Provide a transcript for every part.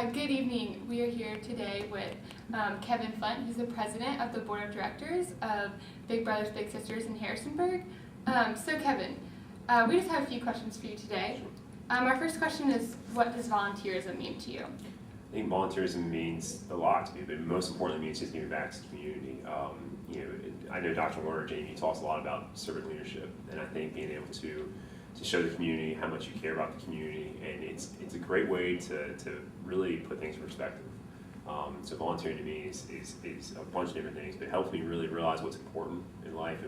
Good evening. We are here today with Kevin Flint, who's the president of the board of directors of Big Brothers Big Sisters in Harrisonburg. So Kevin, we just have a few questions for you today. Our first question is, what does volunteerism mean to you? I think volunteerism means a lot to me, but most importantly, it means just giving back to the community. I know Dr. Warner, Jamie, talks a lot about servant leadership, and I think being able to show the community how much you care about the community, and it's a great way to really put things in perspective. So volunteering to me is a bunch of different things, but it helps me really realize what's important in life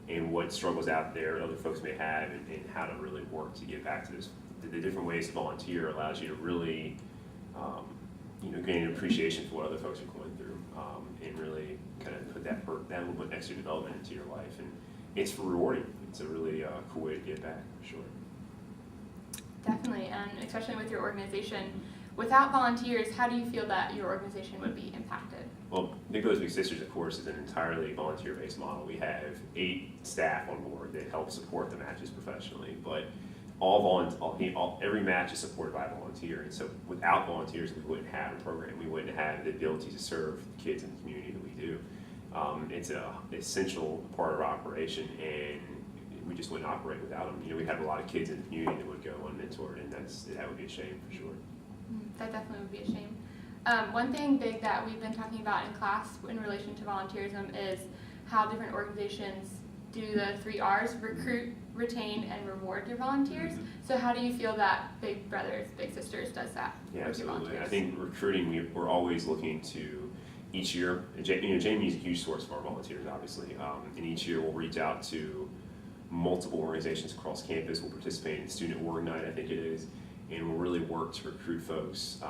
and what struggles out there other folks may have, and how to really work to get back to this. The different ways to volunteer allows you to really gain an appreciation for what other folks are going through, and really kind of put that little bit extra development into your life. And it's rewarding. It's a really cool way to get back, for sure. Definitely, and especially with your organization. Without volunteers, how do you feel that your organization would be impacted? Well, Big Brothers Big Sisters, of course, is an entirely volunteer-based model. We have 8 staff on board that help support the matches professionally, but every match is supported by a volunteer, and so without volunteers, we wouldn't have a program. We wouldn't have the ability to serve the kids in the community that we do. It's an essential part of our operation, and we just wouldn't operate without them. We have a lot of kids in the community that would go unmentored, and that would be a shame for sure. That definitely would be a shame. One thing big that we've been talking about in class in relation to volunteerism is how different organizations do the 3 R's: recruit, retain, and reward your volunteers. Mm-hmm. So how do you feel that Big Brothers Big Sisters does that? Yeah, with your absolutely. volunteers? I think recruiting, we're always looking to each year. Jamie's a huge source of our volunteers, obviously, and each year we'll reach out to multiple organizations across campus. We'll participate in Student Org Night, I think it is, and we'll really work to recruit folks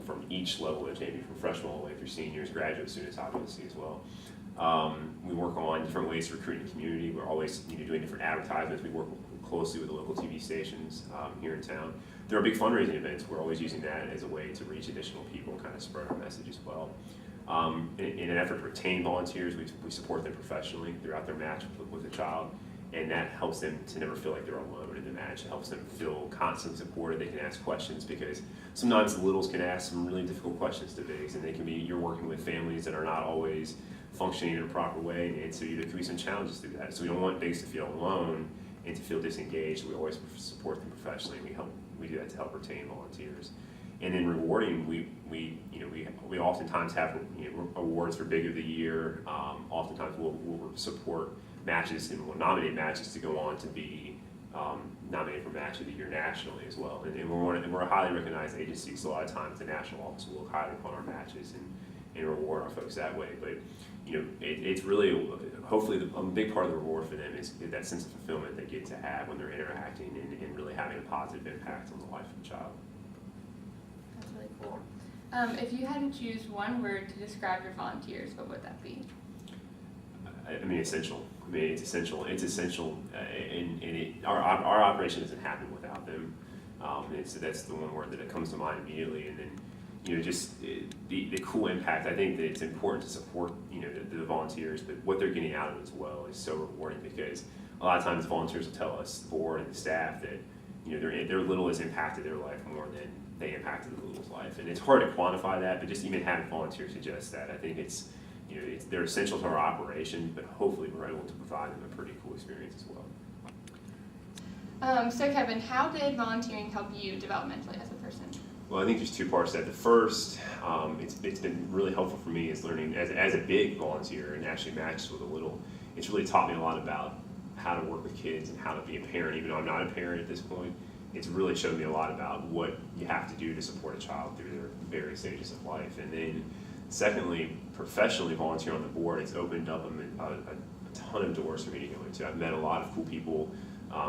from each level of Jamie, from freshmen all the way through seniors, graduate students, obviously, as well. We work on different ways to recruit in the community. We're always doing different advertisements. We work closely with the local TV stations here in town. There are big fundraising events. We're always using that as a way to reach additional people and kind of spread our message as well. In an effort to retain volunteers, we support them professionally throughout their match with a child, and that helps them to never feel like they're alone in the match. It helps them feel constantly supported. They can ask questions, because sometimes the littles can ask some really difficult questions to bigs, and you're working with families that are not always functioning in a proper way, and so there could be some challenges through that. So we don't want bigs to feel alone and to feel disengaged. We always support them professionally, and we do that to help retain volunteers. And in rewarding, we oftentimes have awards for Big of the Year. Oftentimes we'll support matches, and we'll nominate matches to go on to be nominated for Match of the Year nationally as well. And we're a highly recognized agency, so a lot of times the national office will look highly upon our matches and reward our folks that way. But it's really, hopefully, a big part of the reward for them is that sense of fulfillment they get to have when they're interacting and really having a positive impact on the life of the child. That's really cool. If you had to choose one word to describe your volunteers, what would that be? I mean, essential. It's essential. It's essential, and our operation doesn't happen without them. That's the one word that comes to mind immediately, and then just the cool impact. I think that it's important to support the volunteers, but what they're getting out of it as well is so rewarding, because a lot of times the volunteers will tell us, the board and the staff, that their little has impacted their life more than they impacted the little's life, and it's hard to quantify that, but just even having volunteers suggest that. I think they're essential to our operation, but hopefully we're able to provide them a pretty cool experience as well. So Kevin, how did volunteering help you developmentally as a person? Well, I think there's 2 parts to that. The first, it's been really helpful for me is learning as a big volunteer and actually matches with a little. It's really taught me a lot about how to work with kids and how to be a parent, even though I'm not a parent at this point. It's really showed me a lot about what you have to do to support a child through their various stages of life. And then secondly, professionally volunteering on the board, it's opened up a ton of doors for me to go into. I've met a lot of cool people.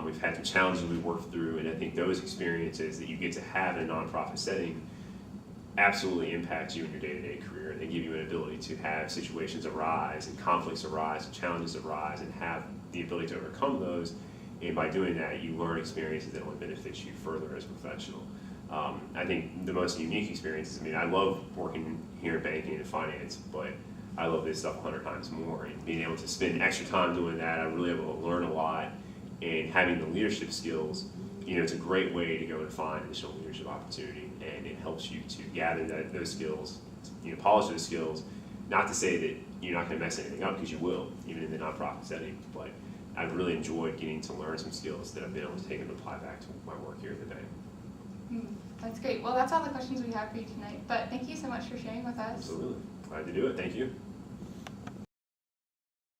We've had some challenges we've worked through, and I think those experiences that you get to have in a nonprofit setting absolutely impact you in your day-to-day career. They give you an ability to have situations arise and conflicts arise and challenges arise and have the ability to overcome those, and by doing that you learn experiences that will benefit you further as a professional. I think the most unique experiences, I love working here in banking and finance, but I love this stuff 100 times more, and being able to spend extra time doing that, I'm really able to learn a lot, and having the leadership skills it's a great way to go and find additional leadership opportunity, and it helps you to gather those skills, polish those skills. Not to say that you're not going to mess anything up, because you will, even in the nonprofit setting, but I've really enjoyed getting to learn some skills that I've been able to take and apply back to my work here today. That's great. Well, that's all the questions we have for you tonight, but thank you so much for sharing with us. Absolutely. Glad to do it. Thank you.